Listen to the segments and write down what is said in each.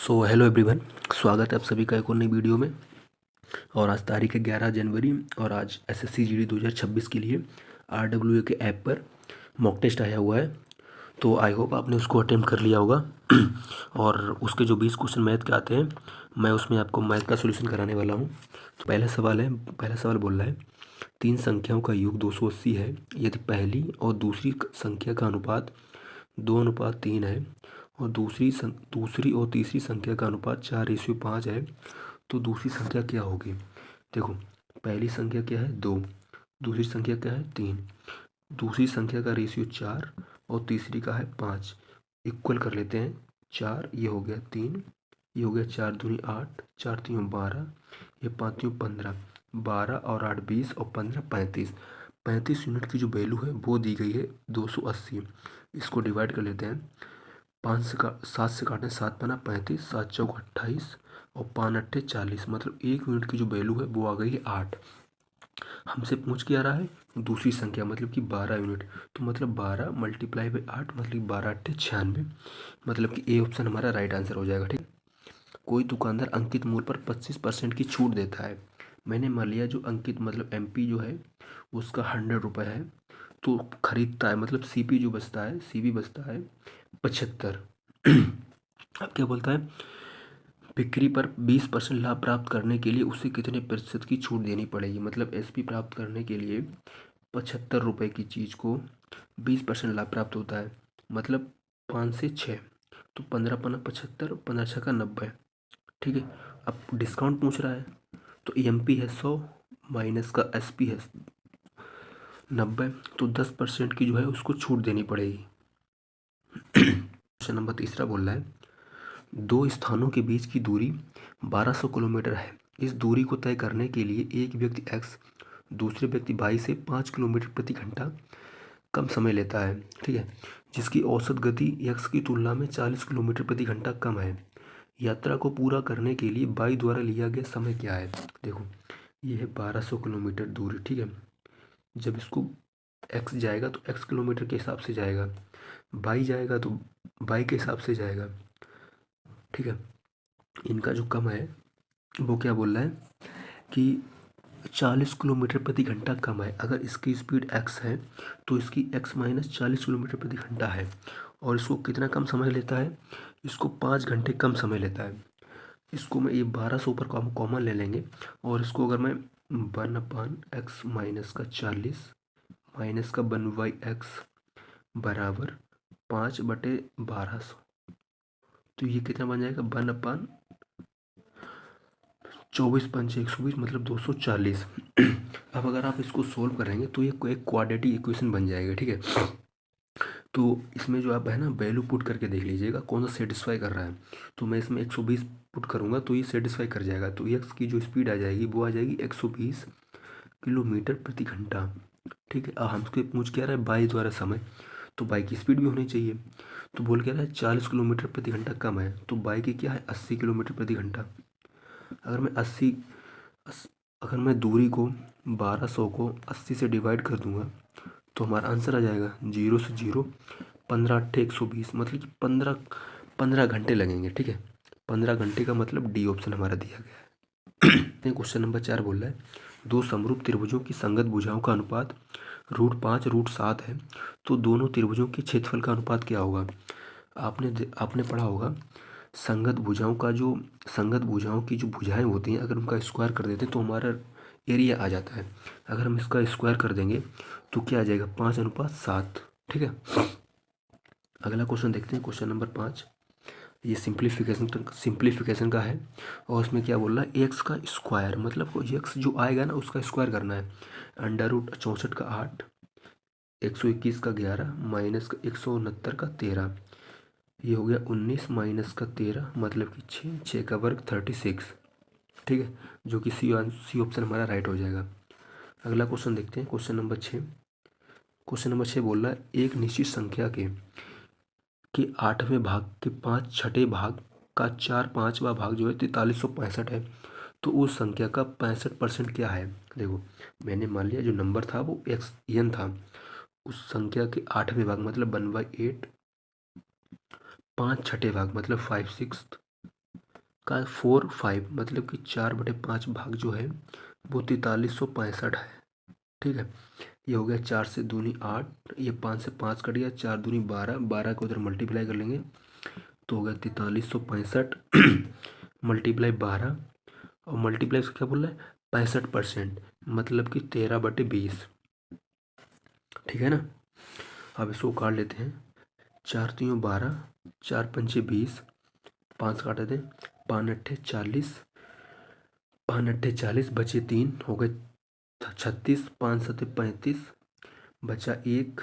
So hello everyone, स्वागत है आप सभी का एक और नई वीडियो में। और आज तारीख है 11 जनवरी और आज एसएससी जीडी 2026 के लिए आरडब्ल्यूए के ऐप पर मॉक टेस्ट आया हुआ है। तो आई होप आपने उसको अटेम्प्ट कर लिया होगा। और उसके जो 20 क्वेश्चन मैथ के आते हैं, मैं उसमें आपको मैथ का सोल्यूशन कराने वाला हूँ। तो पहला सवाल बोल रहा है, तीन संख्याओं का योग 280 है यदि पहली और दूसरी संख्या का अनुपात 2:3 है और दूसरी और तीसरी संख्या का अनुपात 4:5 है, तो दूसरी संख्या क्या होगी। देखो, पहली संख्या क्या है 2, दूसरी संख्या क्या है 3, दूसरी संख्या का रेशियो 4 और तीसरी का है 5। इक्वल कर लेते हैं, 4 ये हो गया 3, ये हो गया 4 दूनी 8, 4 तीन 12, ये 5 तीन 15, 12 और 8 20 और 15 35। 35 यूनिट की जो वैल्यू है वो दी गई है 280। इसको डिवाइड कर लेते हैं, 7 से काटें 7 पना 35, 7 चौक 28 और 5 अट्ठे 40, मतलब एक यूनिट की जो वैल्यू है वो आ गई है 8। हमसे पूछ के आ रहा है दूसरी संख्या मतलब कि 12 यूनिट, तो मतलब 12 मल्टीप्लाई बाई 8 मतलब 12 अट्ठे 96, मतलब कि ए ऑप्शन हमारा राइट आंसर हो जाएगा। ठीक, कोई दुकानदार अंकित मूल्य पर 25% की छूट देता है। मैंने मान लिया जो अंकित मतलब एमपी जो है उसका 100 रुपये है, तो खरीदता है मतलब सीपी जो बचता है, सीबी बचता है 75। अब क्या बोलता है, बिक्री पर 20% लाभ प्राप्त करने के लिए उसे कितने प्रतिशत की छूट देनी पड़ेगी। मतलब एसपी प्राप्त करने के लिए 75 रुपये की चीज़ को 20% लाभ प्राप्त होता है, मतलब 5 से 6, तो 15 पन्ना 75, 15 छः का 90। ठीक है, अब डिस्काउंट पूछ रहा है, तो एमपी है 100 माइनस का एसपी है 90, तो 10% की जो है उसको छूट देनी पड़ेगी। क्वेश्चन नंबर तीसरा बोल रहा है, दो स्थानों के बीच की दूरी 1200 किलोमीटर है। इस दूरी को तय करने के लिए एक व्यक्ति x दूसरे व्यक्ति y से 5 किलोमीटर प्रति घंटा कम समय लेता है। ठीक है, जिसकी औसत गति x की तुलना में 40 किलोमीटर प्रति घंटा कम है। यात्रा को पूरा करने के लिए y द्वारा लिया गया समय क्या है। देखो, ये है 1200 किलोमीटर दूरी। ठीक है, जब इसको x जाएगा तो x किलोमीटर के हिसाब से जाएगा, y जाएगा तो y के हिसाब से जाएगा। ठीक है, इनका जो कम है वो क्या बोल रहा है कि 40 किलोमीटर प्रति घंटा कम है। अगर इसकी स्पीड x है तो इसकी x माइनस 40 किलोमीटर प्रति घंटा है, और इसको कितना कम समय लेता है, इसको 5 घंटे कम समय लेता है। इसको मैं ये 1200 ऊपर कॉमन ले लेंगे, और इसको अगर मैं 1/x माइनस का 40 माइनस का 1/x बराबर 5/1200, तो ये कितना बन जाएगा 1/24 मतलब 240। अब अगर आप इसको सोल्व करेंगे तो ये एक क्वाड्रेटिक इक्वेशन बन जाएगा। ठीक है, तो इसमें जो आप है ना वैल्यू पुट करके देख लीजिएगा कौन सा सेटिस्फाई कर रहा है। तो मैं इसमें 120 पुट करूँगा तो ये सेटिस्फाई कर जाएगा, तो एक्स की जो स्पीड आ जाएगी वो आ जाएगी 120 किलोमीटर प्रति घंटा। ठीक है, अब हमसे पूछ क्या रहा है बाई द्वारा समय, तो बाई की स्पीड भी होनी चाहिए। तो बोल क्या रहा है 40 किलोमीटर प्रति घंटा कम है, तो बाई की क्या है 80 किलोमीटर प्रति घंटा। अगर मैं अगर मैं दूरी को 1200 को 80 से डिवाइड कर दूंगा तो हमारा आंसर आ जाएगा 0 से 0, 15 अट्ठे 120, मतलब कि 15 घंटे लगेंगे। ठीक है, 15 घंटे का मतलब डी ऑप्शन हमारा दिया गया है। क्वेश्चन नंबर 4 बोल रहा है, दो समरूप त्रिभुजों की संगत भुजाओं का अनुपात √5 √7 है, तो दोनों त्रिभुजों के क्षेत्रफल का अनुपात क्या होगा। आपने पढ़ा होगा संगत भुजाओं की जो भुजाएं होती हैं अगर उनका स्क्वायर कर देते हैं तो हमारा एरिया आ जाता है। अगर हम इसका स्क्वायर कर देंगे तो क्या आ जाएगा 5:7। ठीक है, अगला क्वेश्चन देखते हैं, क्वेश्चन नंबर 5। ये सिंप्लीफिकेशन का है, और उसमें क्या बोल रहा है एक्स का स्क्वायर, मतलब एक्स जो आएगा ना उसका स्क्वायर करना है। √64 का 8, 121 का 11 माइनस का 169 का 13, ये हो गया 19 माइनस का 13 मतलब कि 6 का वर्ग 36। ठीक है, जो कि सी ऑप्शन हमारा राइट हो जाएगा। अगला क्वेश्चन देखते हैं, क्वेश्चन नंबर 6। क्वेश्चन नंबर 6 बोल रहा है एक निश्चित संख्या के 8वें भाग के 5/6 भाग का 4/5वां भाग जो है 4365 है, तो उस संख्या का 65% क्या है। देखो, मैंने मान लिया जो नंबर था वो n था, उस संख्या के 8वें भाग मतलब 1/8, 5/6 भाग मतलब 5/6 का 4/5 मतलब कि 4/5 भाग जो है वो 4365 है। ठीक है, ये हो गया 4 से दूनी 8, ये 5 से 5 कट गया, 4 दूनी 12, 12 को उधर मल्टीप्लाई कर लेंगे तो हो गया 4365 मल्टीप्लाई 12 और मल्टीप्लाई इसका क्या बोल रहा है 65%, मतलब कि 13/20। ठीक है ना। अब इसको काट लेते हैं, 4 3 12, 4 5 20, 5 काटे थे, 5 8 40, 5 8 40 बचे 3 हो गए 36, 5 7 35, बचा 1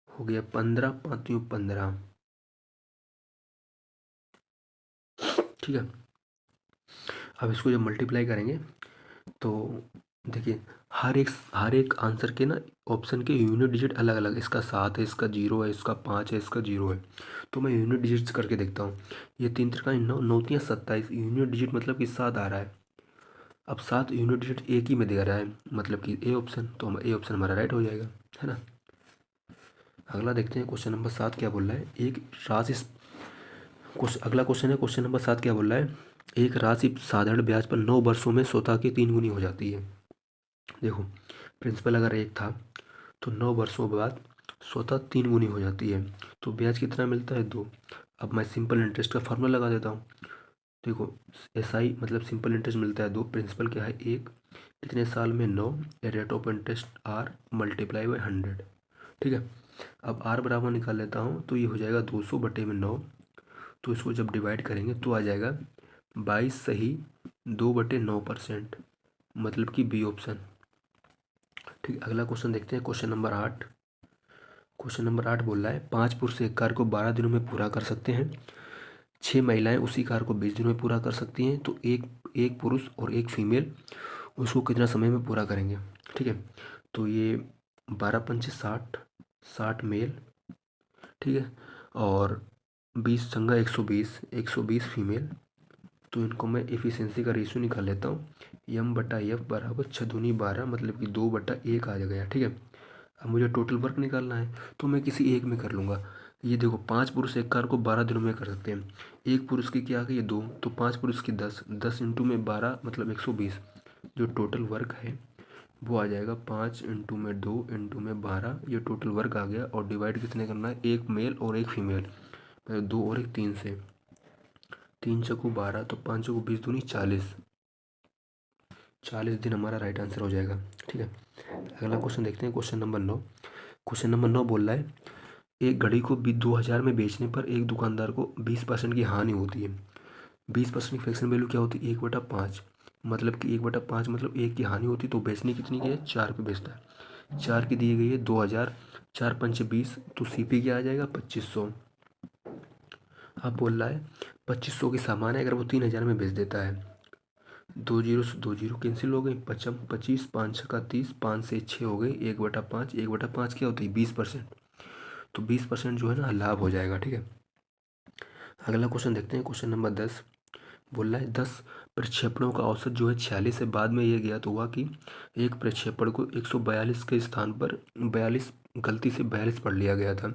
हो गया 15, 5 15। ठीक है, अब इसको जब मल्टीप्लाई करेंगे तो देखिए हर एक आंसर के ना ऑप्शन के यूनिट डिजिट अलग अलग, इसका 7 है, इसका 0 है, इसका 5 है, इसका 0 है। तो मैं यूनिट डिजिट्स करके देखता हूँ। ये 3 त्रिका 9 9 3 27, यूनिट डिजिट मतलब कि 7 आ रहा है। अब 7 यूनिट डिजिट एक ही में दे रहा है, मतलब कि ए ऑप्शन, तो हम ए ऑप्शन हमारा राइट हो जाएगा, है ना। अगला देखते हैं क्वेश्चन नंबर 7 क्या बोल रहा है। एक राशि अगला क्वेश्चन है, क्वेश्चन नंबर 7 क्या बोल रहा है। एक राशि साधारण ब्याज पर 9 वर्षों में स्वतः की 3 गुनी हो जाती है। देखो, प्रिंसिपल अगर 1 था तो 9 वर्षों बाद स्वतः 3 गुनी हो जाती है, तो ब्याज कितना मिलता है 2। अब मैं सिंपल इंटरेस्ट का फार्मूला लगा देता हूँ। देखो, SI मतलब सिंपल इंटरेस्ट मिलता है 2, प्रिंसिपल क्या है 1, कितने साल में 9, rate of interest R multiply by 100। ठीक है, अब R बराबर निकाल लेता हूँ तो ये हो जाएगा 200/9। तो इसको जब डिवाइड करेंगे तो आ जाएगा 22 सही 2/9%, मतलब कि बी ऑप्शन। ठीक, अगला क्वेश्चन देखते हैं, क्वेश्चन नंबर 8। क्वेश्चन नंबर 8 बोल रहा है 5 पुरुष एक कार्य को 12 दिनों में पूरा कर सकते हैं, 6 महिलाएं उसी कार्य को 20 दिनों में पूरा कर सकती हैं, तो एक एक पुरुष और एक फीमेल उसको कितना समय में पूरा करेंगे। ठीक है, तो ये 12 × 5 = 60, 60 मेल। ठीक है, और 20 संगा 120, 120 फीमेल। तो इनको मैं एफिशिएंसी का रेशियो निकाल लेता हूँ, M/F बराबर 6 दूनी 12, मतलब कि 2/1 आ गया। ठीक है, अब मुझे टोटल वर्क निकालना है तो मैं किसी एक में कर लूँगा। ये देखो, 5 पुरुष एक कार्य को 12 दिनों में कर सकते हैं। एक पुरुष की क्या है, ये 2, तो 5 पुरुष की 10, 10 इंटू में 12 मतलब 120। जो टोटल वर्क है वो आ जाएगा 5 इंटू में 2 इंटू में 12, ये टोटल वर्क आ गया। और डिवाइड कितने करना है, एक मेल और एक फीमेल, मतलब 2 और 1 3 से, 3 चौको 12, तो 5 चौको 20 दूनी 40, 40 दिन हमारा राइट आंसर हो जाएगा। ठीक है, अगला क्वेश्चन देखते हैं, क्वेश्चन नंबर 9। क्वेश्चन नंबर 9 बोल रहा है एक घड़ी को 2000 में बेचने पर एक दुकानदार को 20% की हानि होती है। 20% की फ्रैक्शन वैल्यू क्या होती है, 1/5, मतलब कि 1/5 मतलब एक की हानि होती है, तो बेचने कितनी की है, 4 पे बेचता है। 4 की दी गई है 2000, 4 5 20, तो CP क्या आ जाएगा 2500। अब बोल रहा है 2500 की सामान है, अगर वो 3000 में बेच देता है, 2 जीरो से 2 जीरो कैंसिल हो गई, 25 25, 5 6 30, 5 से 6 हो गई, 1/5, 1/5 क्या होती है 20%, तो 20% जो है ना लाभ हो जाएगा। ठीक है, अगला क्वेश्चन देखते हैं, क्वेश्चन नंबर 10 बोल रहा है 10 प्रक्षेपणों का औसत जो है 46 है। बाद में यह ज्ञात हुआ कि एक प्रक्षेपण को 142 के स्थान पर 42 गलती से 42 पढ़ लिया गया था,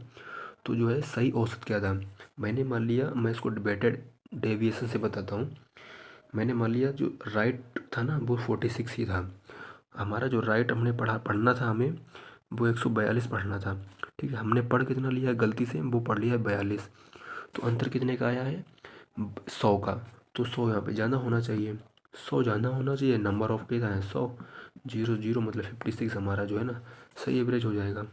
तो जो है सही औसत क्या था। मैंने मान लिया, मैं इसको डिबेटेड डेविएशन से बताता हूँ। मैंने मान लिया जो राइट था ना वो 46 ही था। हमारा जो राइट हमने पढ़ना था हमें वो 142 पढ़ना था। ठीक है, हमने पढ़ कितना लिया है गलती से, वो पढ़ लिया है 42, तो अंतर कितने का आया है 100 का। तो 100 यहाँ पे ज़्यादा होना चाहिए, 100 ज़्यादा होना चाहिए। नंबर ऑफ कितना है 100, 0 0 मतलब 56 हमारा जो है ना सही एवरेज हो जाएगा।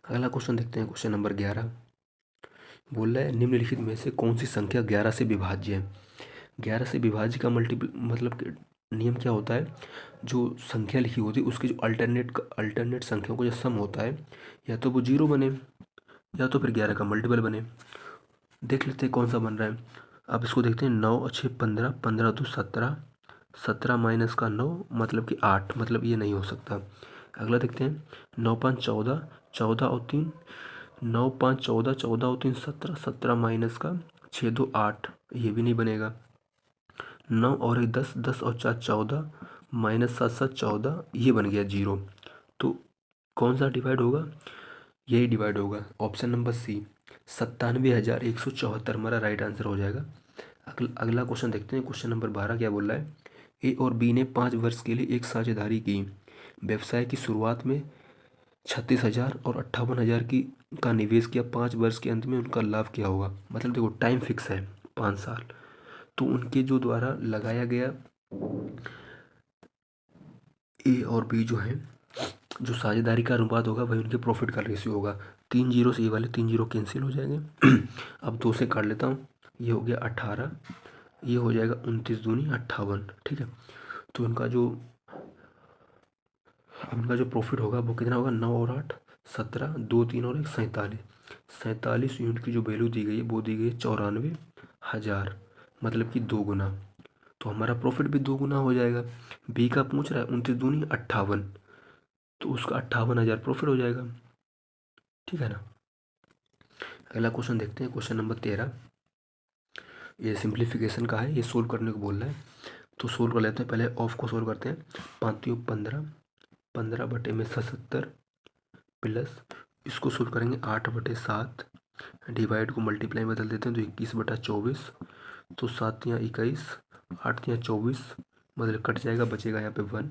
अगला क्वेश्चन देखते हैं, क्वेश्चन नंबर 11 बोल रहा है निम्नलिखित में से कौन सी संख्या 11 से विभाज्य है। 11 से विभाज्य का मल्टीपल मतलब नियम क्या होता है, जो संख्या लिखी होती है उसकी जो अल्टरनेट संख्याओं का जो सम होता है, या तो वो 0 बने या तो फिर 11 का मल्टीपल बने। देख लेते हैं कौन सा बन रहा है। अब इसको देखते हैं, 9 और 6 15, 15 2 17, 17 माइनस का 9 मतलब कि 8, मतलब ये नहीं हो सकता। अगला देखते हैं, 9 5 14, 14 और 3, 9 5 14, 14 और 3 17, 17 माइनस का 6 2 8, ये भी नहीं बनेगा। 9 और 1 10, 10 और 4 14, माइनस 7 7 14, ये बन गया 0। तो कौन सा डिवाइड होगा, यही डिवाइड होगा, ऑप्शन नंबर सी 97,174 हमारा राइट आंसर हो जाएगा। अगला क्वेश्चन देखते हैं। क्वेश्चन नंबर 12 क्या बोल रहा है। ए और बी ने 5 वर्ष के लिए एक साझेदारी की। व्यवसाय की शुरुआत में 36,000 और 58,000 की का निवेश किया। 5 वर्ष के अंत में उनका लाभ क्या होगा। मतलब देखो टाइम फिक्स है 5 साल। तो उनके जो द्वारा लगाया गया ए और बी जो है, जो साझेदारी का अनुपात होगा वही उनके प्रॉफिट का रेशियो होगा। 3 जीरो से ये वाले 3 जीरो कैंसिल हो जाएंगे। अब 2 से काट लेता हूँ। ये हो गया 18, ये हो जाएगा 29 दूनी 58। ठीक है। तो उनका जो प्रॉफिट होगा वो कितना होगा। 9 और 8 17, 2 3 और 1 47। 47 यूनिट की जो वैल्यू दी गई है वो दी गई है 94,000, मतलब कि 2 गुना। तो हमारा प्रॉफिट भी 2 गुना हो जाएगा। बी का पूछ रहा है 29 दूनी 58, तो उसका 58,000 प्रॉफिट हो जाएगा। ठीक है ना। अगला क्वेश्चन देखते हैं। क्वेश्चन नंबर 13, ये सिंप्लीफिकेशन का है, ये सोल्व करने को बोल रहा है। तो सोल्व कर लेते हैं। पहले ऑफ को सोल्व करते हैं। 5 15, 15 बटे में 77 प्लस इसको सोल्व करेंगे 8 बटे 7, डिवाइड को मल्टीप्लाई में बदल देते हैं तो 21 बटा 24। तो 7 या 21, 8 या 24, मतलब कट जाएगा, बचेगा यहाँ पे 1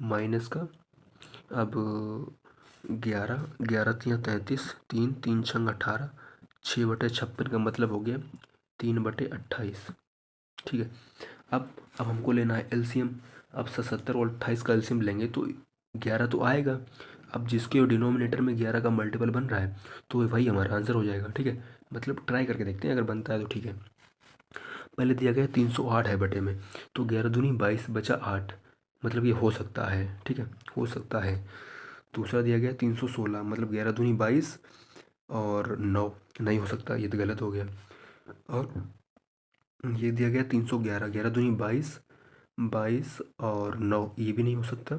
माइनस का। अब 11, 11 या 33, 3 3 छंग 18, 6 बटे 56 का मतलब हो गया 3 बटे 28। ठीक है। अब हमको लेना है एलसीएम। अब 77 और 28 का एलसीएम लेंगे तो 11 तो आएगा। अब जिसके डिनोमिनेटर में 11 का मल्टीपल बन रहा है तो वही हमारा आंसर हो जाएगा। ठीक है। मतलब ट्राई करके देखते हैं, अगर बनता है तो ठीक है। पहले दिया गया 308 है बटे में, तो 11 दूनी 22 बचा 8, मतलब ये हो सकता है। ठीक है, हो सकता है। दूसरा दिया गया 316, मतलब 11 दूनी 22 और 9, नहीं हो सकता, ये तो गलत हो गया। और ये दिया गया 311, 11 दूनी 22, 22 और 9, ये भी नहीं हो सकता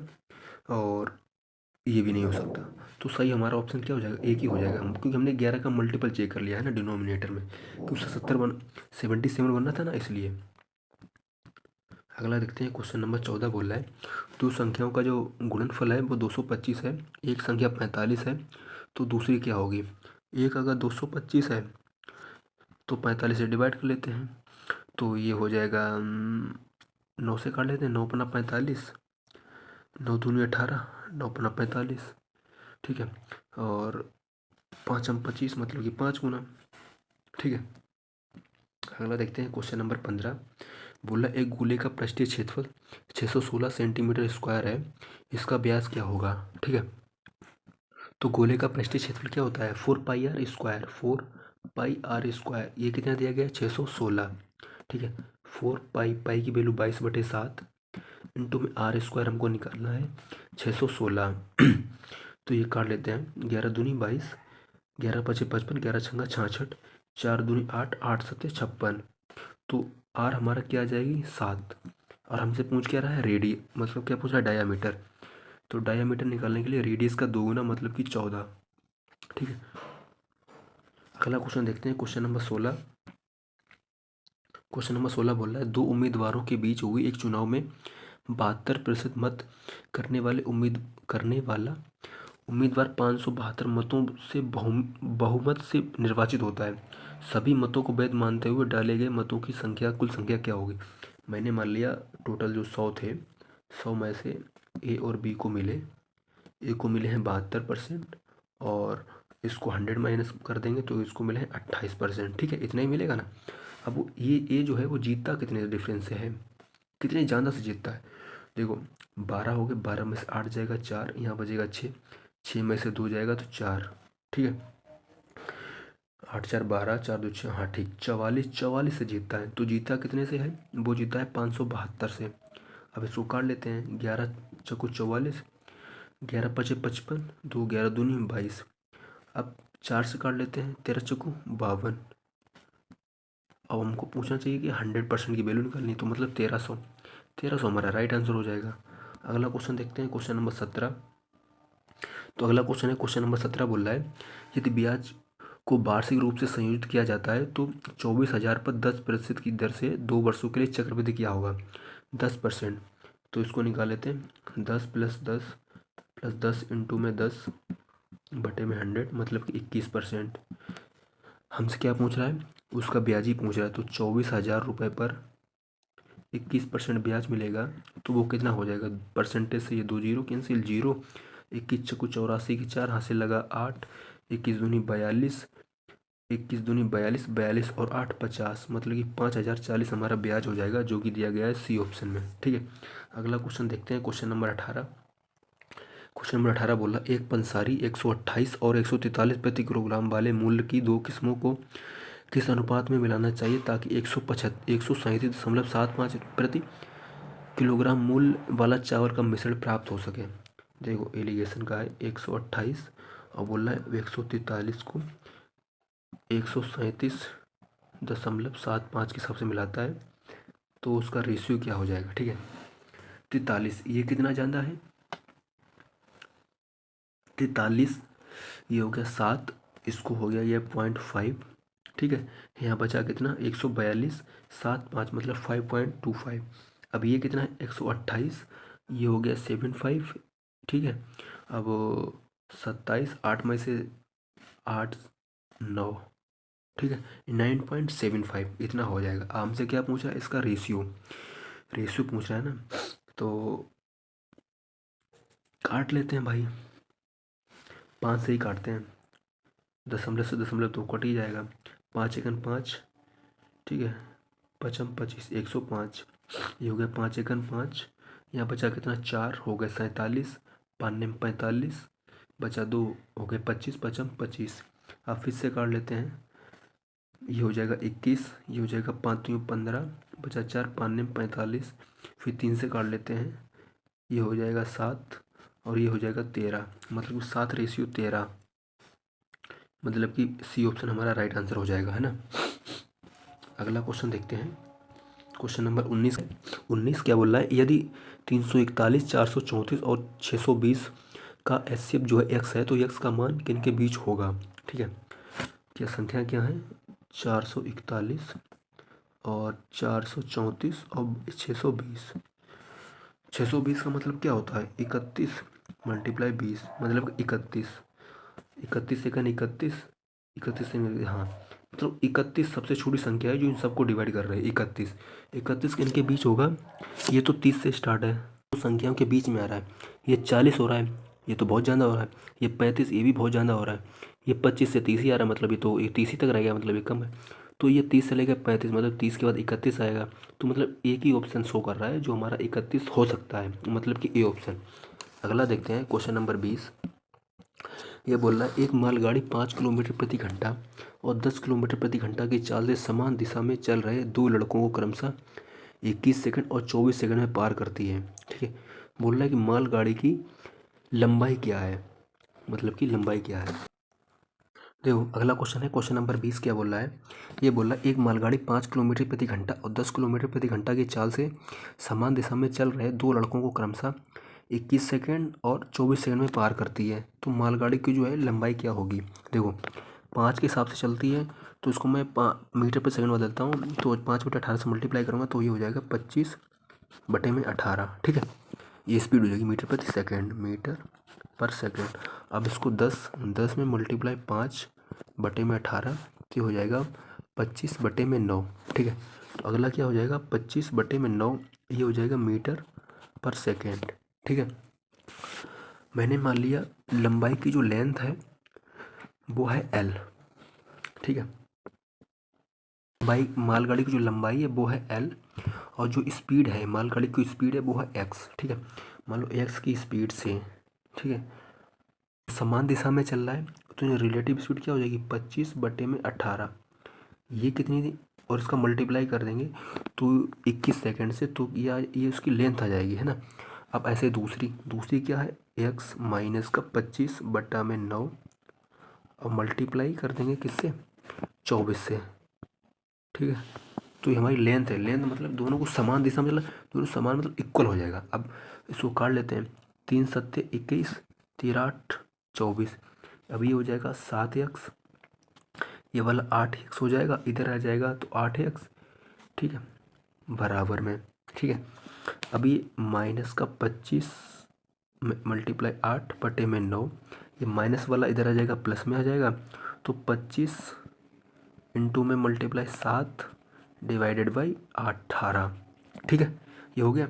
और ये भी नहीं हो सकता। तो सही हमारा ऑप्शन क्या हो जाएगा, एक ही हो जाएगा क्योंकि हमने 11 का मल्टीपल चेक कर लिया है ना डिनोमिनेटर में, क्योंकि 77 बनना था ना, इसलिए। अगला देखते हैं। क्वेश्चन नंबर 14 बोल रहा है दो संख्याओं का जो गुणनफल है वो 225 है, एक संख्या 45 है, तो दूसरी क्या होगी। एक अगर 225 है तो 45 से डिवाइड कर लेते हैं, तो ये हो जाएगा 9 से काट लेते हैं, 9 पन्ना 45, 9 दूनी 18, 9 पन्ना 45। ठीक है। और 5 हम 25, मतलब कि 5 गुना। ठीक है। अगला देखते हैं। क्वेश्चन नंबर 15 बोला एक गोले का पृष्ठीय क्षेत्रफल 616 सेंटीमीटर स्क्वायर है, इसका व्यास क्या होगा। ठीक है। तो गोले का पृष्ठीय क्षेत्रफल क्या होता है, 4 pi r square, 4 pi r square. ये कितना दिया गया है, 616। ठीक है। 4 पाई, पाई की वैल्यू 22/7 इंटू में आर स्क्वायर हमको निकालना है 616। तो ये काट लेते हैं, 11 दूनी 22, 11 पचे 55, 11 छंगा 66, 4 दूनी 8, 8 सत्ते 56। तो आर हमारा क्या आ जाएगी 7। और हमसे पूछ क्या रहा है रेडियस, मतलब क्या पूछ रहा है डायामीटर। तो डायामीटर निकालने के लिए रेडियस का 2 गुना, मतलब कि 14। ठीक है। अगला क्वेश्चन देखते हैं। क्वेश्चन नंबर 16, क्वेश्चन नंबर 16 बोल रहा है दो उम्मीदवारों के बीच हुई एक चुनाव में 72% मत करने वाला उम्मीदवार 572 मतों से बहुमत से निर्वाचित होता है। सभी मतों को वैध मानते हुए डाले गए मतों की संख्या, कुल संख्या क्या होगी। मैंने मान लिया टोटल जो 100 थे, 100 में से ए और बी को मिले, ए को मिले हैं 72% और इसको 100 माइनस कर देंगे तो इसको मिले हैं 28%। ठीक है, इतना ही मिलेगा ना। अब ये ए जो है वो जीतता कितने डिफरेंस से है, कितने ज़्यादा से जीतता है। देखो 12 हो गए, 12 में से 8 जाएगा 4, यहाँ बचेगा 6, 6 में से 2 जाएगा तो 4। ठीक है। 8 4 12, 4 2 6, हाँ ठीक, 44 से जीतता है। तो जीता कितने से है, वो जीता है 572 से। अब इसको काट लेते हैं, 11 चौको 44, 11 पचे 55, 2 11 दूनी 22। अब 4 से काट लेते हैं, 13 चौको 52। अब हमको पूछना चाहिए कि 100% की वैल्यू निकालनी, तो मतलब 1300। 1300 हमारा राइट आंसर हो जाएगा। अगला क्वेश्चन देखते हैं। क्वेश्चन नंबर 17, तो अगला क्वेश्चन है क्वेश्चन नंबर 17 बोल रहा है यदि ब्याज को वार्षिक रूप से संयोजित किया जाता है तो 24,000 पर 10% की दर से 2 वर्षों के लिए चक्रवृद्धि क्या होगा, 10%। तो इसको निकाल लेते हैं, 10 + 10 + 10 इंटू में 10 बटे में 100, मतलब कि 21%। हमसे क्या पूछ रहा है, उसका ब्याज ही पूछ रहा है, तो 24,000 रुपये पर 21% ब्याज मिलेगा, तो वो कितना हो जाएगा। परसेंटेज से ये 2 जीरो कैंसिल, जीरो, 21 चक्कू 84 की 4, हासिल लगा 8, 21 दूनी 42, 21 दूनी 42, 42 और 8 50, मतलब कि 5,040 हमारा ब्याज हो जाएगा, जो कि दिया गया है सी ऑप्शन में। ठीक है, अगला क्वेश्चन देखते हैं, क्वेश्चन नंबर 18। क्वेश्चन नंबर 18 बोला, एक पंसारी 128 और 143 प्रति किलोग्राम वाले मूल्य की दो किस्मों को किस अनुपात में मिलाना चाहिए ताकि 137.75 प्रति किलोग्राम मूल्य वाला चावल का मिश्रण प्राप्त हो सके। देखो एलिगेशन का है 128 और बोल रहा है 143 को 137.75 के हिसाब से मिलाता है, तो उसका रेशियो क्या हो जाएगा। ठीक है, 43, ये कितना ज़्यादा है, 43, ये हो गया 7, इसको हो गया ये 0.5। ठीक है, यहाँ बचा कितना 142, 7 5 मतलब 5.25। अब ये कितना है 128, ये हो गया 75। ठीक है, अब 27, 8 में से 8 9, ठीक है 9.75 इतना हो जाएगा। हमसे क्या पूछा है, इसका रेशियो, रेशियो पूछ रहा है ना, तो काट लेते हैं भाई, 5 से ही काटते हैं, दशमलव से दशमलव तो कट ही जाएगा, 5 एकन 5, ठीक है 5 25, 105, ये हो गया 5 एकन 5, यहाँ बचा कितना 4, हो गया 47, 5 45, बचा 2, हो गया 25, 5 25। अब फिर से काट लेते हैं, ये हो जाएगा 21, ये हो जाएगा 5 3 15, बचा 4, 5 45, फिर 3 से काट लेते हैं, ये हो जाएगा 7 और ये हो जाएगा 13, मतलब 7:13, मतलब कि सी ऑप्शन हमारा राइट आंसर हो जाएगा, है ना। अगला क्वेश्चन देखते हैं, क्वेश्चन नंबर 19। 19 क्या बोल रहा है, यदि 341, 434 और 620 का एचसीएफ जो है एक्स है, तो एक्स का मान किन के बीच होगा। ठीक है, क्या संख्या क्या है, 441 और 434 और 620। 620 का मतलब क्या होता है, 31 मल्टीप्लाई 20, मतलब 31, 31 सेकंड 31, 31 से हाँ, मतलब 31 सबसे छोटी संख्या है जो इन सबको डिवाइड कर रहे हैं। 31, 31 के इनके बीच होगा, ये तो 30 से स्टार्ट है, तो संख्याओं के बीच में आ रहा है। ये 40 हो रहा है, ये तो बहुत ज़्यादा हो रहा है। ये 35, ये भी बहुत ज़्यादा हो रहा है। ये 25 से 30 ही आ रहा है, मतलब ये तो ये 30 ही तक रह गया, मतलब ये कम है। तो ये 30 से लेकर 35, मतलब 30 के बाद 31 आएगा, तो मतलब एक ही ऑप्शन शो कर रहा है जो हमारा 31 हो सकता है, मतलब कि ए ऑप्शन। अगला देखते हैं, क्वेश्चन नंबर 20। ये बोल रहा है, एक मालगाड़ी 5 किलोमीटर प्रति घंटा और 10 किलोमीटर प्रति घंटा की चाल से समान दिशा में चल रहे दो लड़कों को क्रमशः 21 सेकंड और 24 सेकंड में पार करती है। ठीक है, बोल रहा है कि मालगाड़ी की लंबाई क्या है, मतलब कि लंबाई क्या है। देखो अगला क्वेश्चन है, क्वेश्चन नंबर 20 क्या बोल रहा है, ये बोल रहा है, एक मालगाड़ी 5 किलोमीटर प्रति घंटा और 10 किलोमीटर प्रति घंटा की चाल से समान दिशा में चल रहे दो लड़कों को क्रमशः 21 सेकंड और 24 सेकंड में पार करती है, तो मालगाड़ी की जो है लंबाई क्या होगी। देखो 5 के हिसाब से चलती है, तो इसको मैं मीटर पर सेकंड बदलता हूँ, तो 5/18 से मल्टीप्लाई करूँगा तो ये हो जाएगा 25/18। ठीक है, ये स्पीड हो जाएगी मीटर प्रति सेकंड, मीटर पर सेकंड। अब इसको 10 में मल्टीप्लाई 5/18, तो हो जाएगा 25/9। ठीक है, तो अगला क्या हो जाएगा 25/9, ये हो जाएगा मीटर पर सेकेंड। ठीक है, मैंने मान लिया लंबाई की जो लेंथ है वो है L। ठीक है, मालगाड़ी की जो लंबाई है वो है L, और जो स्पीड है मालगाड़ी की स्पीड है वो है x। ठीक है, मान लो x की स्पीड से, ठीक है, समान दिशा में चल रहा है, तो रिलेटिव स्पीड क्या हो जाएगी 25/18, ये कितनी थी, और इसका मल्टीप्लाई कर देंगे तो 21 सेकंड से, तो ये उसकी लेंथ आ जाएगी, है ना। अब ऐसे दूसरी क्या है, x माइनस का 25/9 और मल्टीप्लाई कर देंगे किससे, 24 से। ठीक है, तो ये हमारी लेंथ है, लेंथ मतलब दोनों को समान दिशा में चला, दोनों समान मतलब इक्वल हो जाएगा। अब इसको काट लेते हैं, 3 7 21, 13 8 24, अब ये हो जाएगा 7x, ये वाला 8x हो जाएगा, इधर आ जाएगा तो 8x। ठीक है, बराबर में। ठीक है, अभी माइनस का 25 मल्टीप्लाई 8/9, ये माइनस वाला इधर आ जाएगा, प्लस में आ जाएगा, तो 25 इंटू में मल्टीप्लाई 7 डिवाइडेड बाई 18। ठीक है, ये हो गया।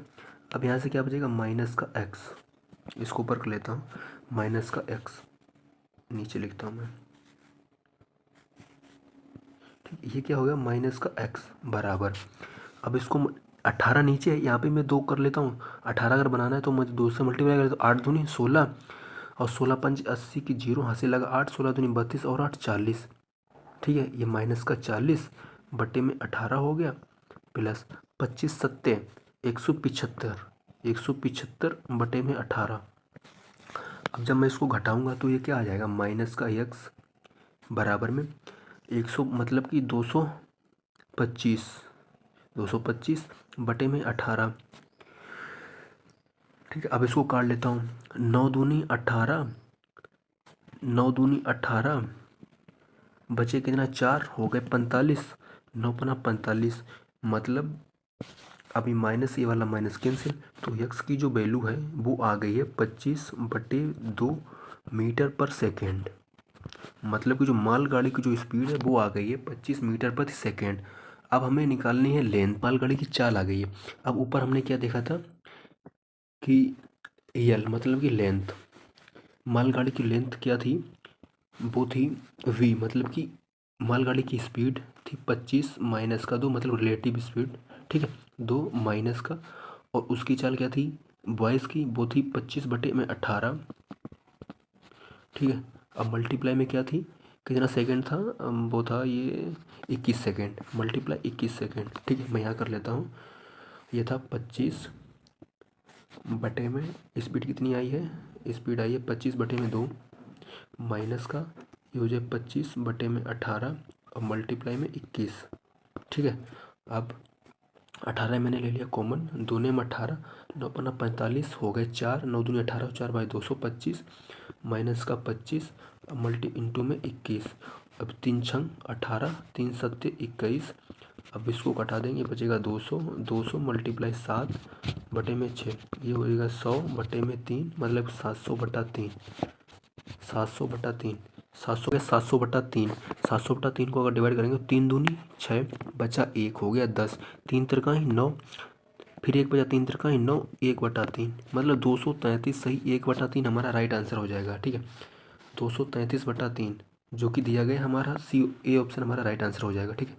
अब यहाँ से क्या बचेगा, माइनस का एक्स, इसको ऊपर कर लेता हूँ, माइनस का एक्स नीचे लिखता हूँ मैं। ठीक, ये क्या हो गया, माइनस का एक्स बराबर, अब इसको 18 नीचे है, यहाँ पे मैं 2 कर लेता हूँ। 18 अगर बनाना है तो मुझे 2 से मल्टीप्लाई करें तो 8 दूनी 16 और 16 पंच 80 की 0 हाथ से लगा 8, 16 दूनी 32 और 8 40। ठीक है, ये माइनस का 40 बटे में 18 हो गया, प्लस 25 सत्ते 175, 175 बटे में 18। अब जब मैं इसको घटाऊंगा तो ये क्या आ जाएगा, माइनस का एक्स बराबर में 100 मतलब कि 225, 225 बटे में 18। ठीक है, अब इसको काट लेता हूँ, 9 दूनी 18, 9 दूनी 18, बचे कितना 4 हो गए 45, 9 पना 45, मतलब अभी माइनस ये वाला माइनस कैंसिल, तो यक्स की जो वैल्यू है वो आ गई है 25/2 मीटर पर सेकेंड। मतलब कि जो मालगाड़ी की जो स्पीड है वो आ गई है 25 मीटर प्रति सेकेंड। अब हमें निकालनी है लेंथ, मालगाड़ी की चाल आ गई है। अब ऊपर हमने क्या देखा था कि यल मतलब कि लेंथ, मालगाड़ी की लेंथ क्या थी, वो थी वी, मतलब कि मालगाड़ी की स्पीड थी 25 माइनस का 2 मतलब रिलेटिव स्पीड। ठीक है, 2 माइनस का, और उसकी चाल क्या थी वॉइस की, वो थी 25/18। ठीक है, अब मल्टीप्लाई में क्या थी, कितना सेकंड था, वो था ये 21 सेकंड, मल्टीप्लाई 21 सेकंड। ठीक है, मैं यहाँ कर लेता हूँ, ये था 25 बटे में स्पीड कितनी आई है, स्पीड आई है 25/2 माइनस का ये हो जाए 25/18 और मल्टीप्लाई में 21। ठीक है, अब 18 मैंने ले लिया कॉमन, दूने में 18, 9 पन्ना 45 हो गए 4, 9 दूनी 18, 4 बाई 225 माइनस का 25 अब मल्टी इंटू में 21। अब 3 छंग 18, 3 सत्ते 21। अब इसको घटा देंगे, बचेगा 200, 200 मल्टीप्लाई 7 बटे में 6, ये हो जाएगा 100 बटे में 3 मतलब 700/3, 700/3, 700 क्या 700/3, 700/3 को अगर डिवाइड करेंगे तो 3 दूनी 6, बचा 1 हो गया 10, 3 तिरकाई 9, फिर 1 बचा 3 तिरकाई 9, 1/3 मतलब 233 सही 1/3 हमारा राइट आंसर हो जाएगा। ठीक है, 233/3 जो कि दिया गया हमारा सी, ए ऑप्शन हमारा राइट आंसर हो जाएगा। ठीक है,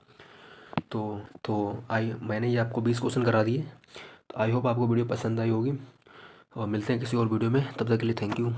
तो आई मैंने ये आपको 20 क्वेश्चन करा दिए, तो आई होप आपको वीडियो पसंद आई होगी, और मिलते हैं किसी और वीडियो में, तब तक के लिए थैंक यू।